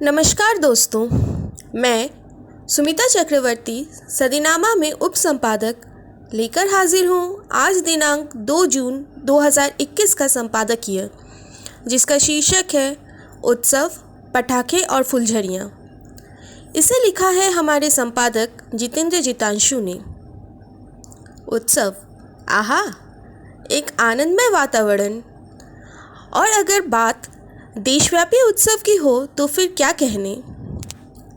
नमस्कार दोस्तों, मैं सुमिता चक्रवर्ती सदीनामा में उप संपादक लेकर हाजिर हूँ आज दिनांक 2 जून 2021 का संपादकीय, जिसका शीर्षक है उत्सव, पटाखे और फुलझड़ियाँ। इसे लिखा है हमारे संपादक जितेंद्र जितांशु ने। उत्सव, आहा, एक आनंदमय वातावरण। और अगर बात देशव्यापी उत्सव की हो तो फिर क्या कहने।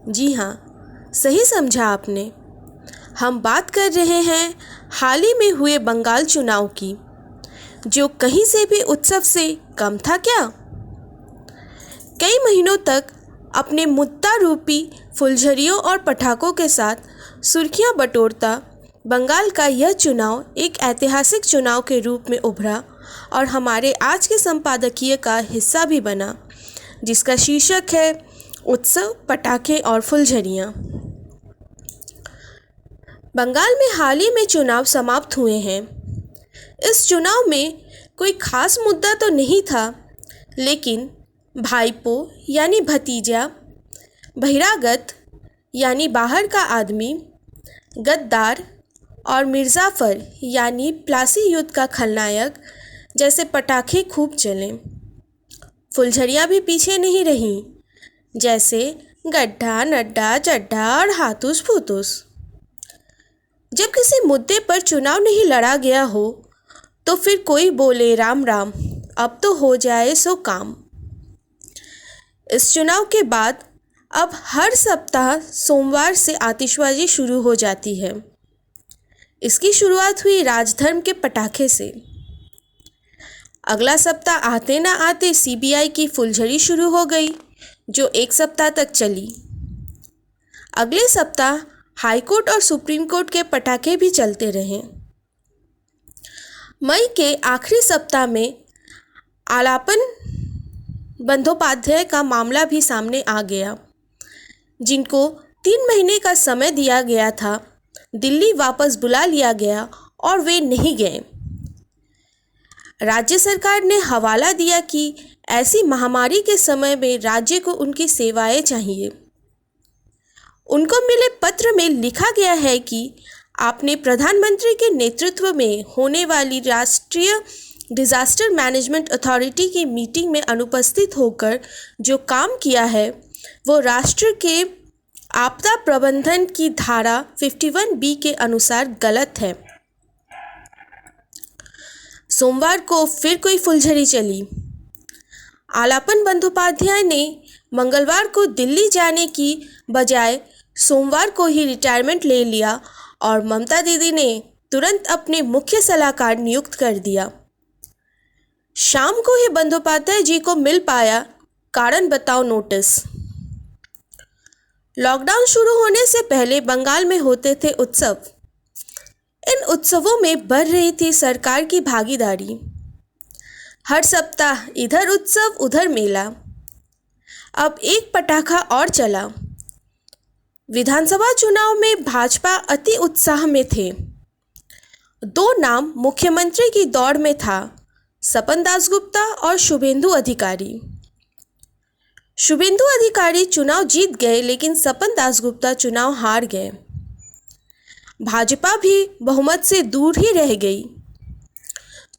जी हाँ, सही समझा आपने। हम बात कर रहे हैं हाल ही में हुए बंगाल चुनाव की, जो कहीं से भी उत्सव से कम था क्या। कई महीनों तक अपने मुद्दा रूपी फुलझड़ियों और पटाखों के साथ सुर्खियां बटोरता बंगाल का यह चुनाव एक ऐतिहासिक चुनाव के रूप में उभरा और हमारे आज के संपादकीय का हिस्सा भी बना, जिसका शीर्षक है उत्सव, पटाखे और फुलझड़ियाँ। बंगाल में हाल ही में चुनाव समाप्त हुए हैं। इस चुनाव में कोई खास मुद्दा तो नहीं था, लेकिन भाईपो यानी भतीजा, बहिरागत यानी बाहर का आदमी, गद्दार और मिर्ज़ाफ़र यानी प्लासी युद्ध का खलनायक जैसे पटाखे खूब चले। फुलझड़ियाँ भी पीछे नहीं रहीं, जैसे गड्ढा, नड्ढा, चड्ढा और हाथूस फूतूस। जब किसी मुद्दे पर चुनाव नहीं लड़ा गया हो तो फिर कोई बोले राम राम, अब तो हो जाए सो काम। इस चुनाव के बाद अब हर सप्ताह सोमवार से आतिशबाजी शुरू हो जाती है। इसकी शुरुआत हुई राजधर्म के पटाखे से। अगला सप्ताह आते ना आते सीबीआई की फुलझड़ी शुरू हो गई, जो एक सप्ताह तक चली। अगले सप्ताह हाईकोर्ट और सुप्रीम कोर्ट के पटाखे भी चलते रहे। मई के आखिरी सप्ताह में आलापन बंदोपाध्याय का मामला भी सामने आ गया, जिनको 3 महीने का समय दिया गया था। दिल्ली वापस बुला लिया गया और वे नहीं गए। राज्य सरकार ने हवाला दिया कि ऐसी महामारी के समय में राज्य को उनकी सेवाएं चाहिए। उनको मिले पत्र में लिखा गया है कि आपने प्रधानमंत्री के नेतृत्व में होने वाली राष्ट्रीय डिजास्टर मैनेजमेंट अथॉरिटी की मीटिंग में अनुपस्थित होकर जो काम किया है वो राष्ट्र के आपदा प्रबंधन की धारा 51B के अनुसार गलत है। सोमवार को फिर कोई फुलझड़ी चली। आलापन बंदोपाध्याय ने मंगलवार को दिल्ली जाने की बजाय सोमवार को ही रिटायरमेंट ले लिया और ममता दीदी ने तुरंत अपने मुख्य सलाहकार नियुक्त कर दिया। शाम को ही बंदोपाध्याय जी को मिल पाया, कारण बताओ नोटिस। लॉकडाउन शुरू होने से पहले बंगाल में होते थे उत्सव। इन उत्सवों में बढ़ रही थी सरकार की भागीदारी। हर सप्ताह इधर उत्सव उधर मेला। अब एक पटाखा और चला। विधानसभा चुनाव में भाजपा अति उत्साह में थे। 2 नाम मुख्यमंत्री की दौड़ में था, सपन दासगुप्ता और शुभेंदु अधिकारी। शुभेंदु अधिकारी चुनाव जीत गए, लेकिन सपन दासगुप्ता चुनाव हार गए। भाजपा भी बहुमत से दूर ही रह गई।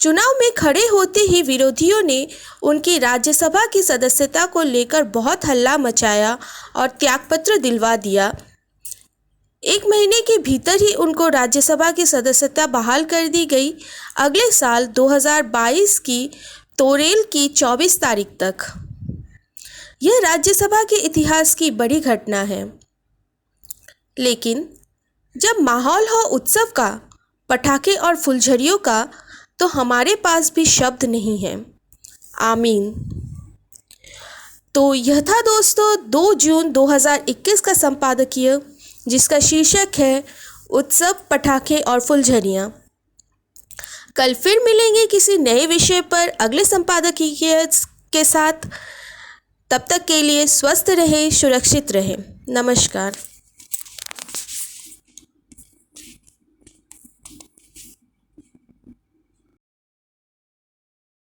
चुनाव में खड़े होते ही विरोधियों ने उनकी राज्यसभा की सदस्यता को लेकर बहुत हल्ला मचाया और त्यागपत्र दिलवा दिया। 1 महीने के भीतर ही उनको राज्यसभा की सदस्यता बहाल कर दी गई, अगले साल 2022 की तोरेल की 24 तारीख तक। यह राज्यसभा के इतिहास की बड़ी घटना है। लेकिन जब माहौल हो उत्सव का, पटाखे और फुलझड़ियों का, तो हमारे पास भी शब्द नहीं है। आमीन। तो यह था दोस्तों 2 जून 2021 का संपादकीय, जिसका शीर्षक है उत्सव, पटाखे और फुलझड़ियाँ। कल फिर मिलेंगे किसी नए विषय पर अगले संपादकीय के साथ। तब तक के लिए स्वस्थ रहे, सुरक्षित रहे। नमस्कार।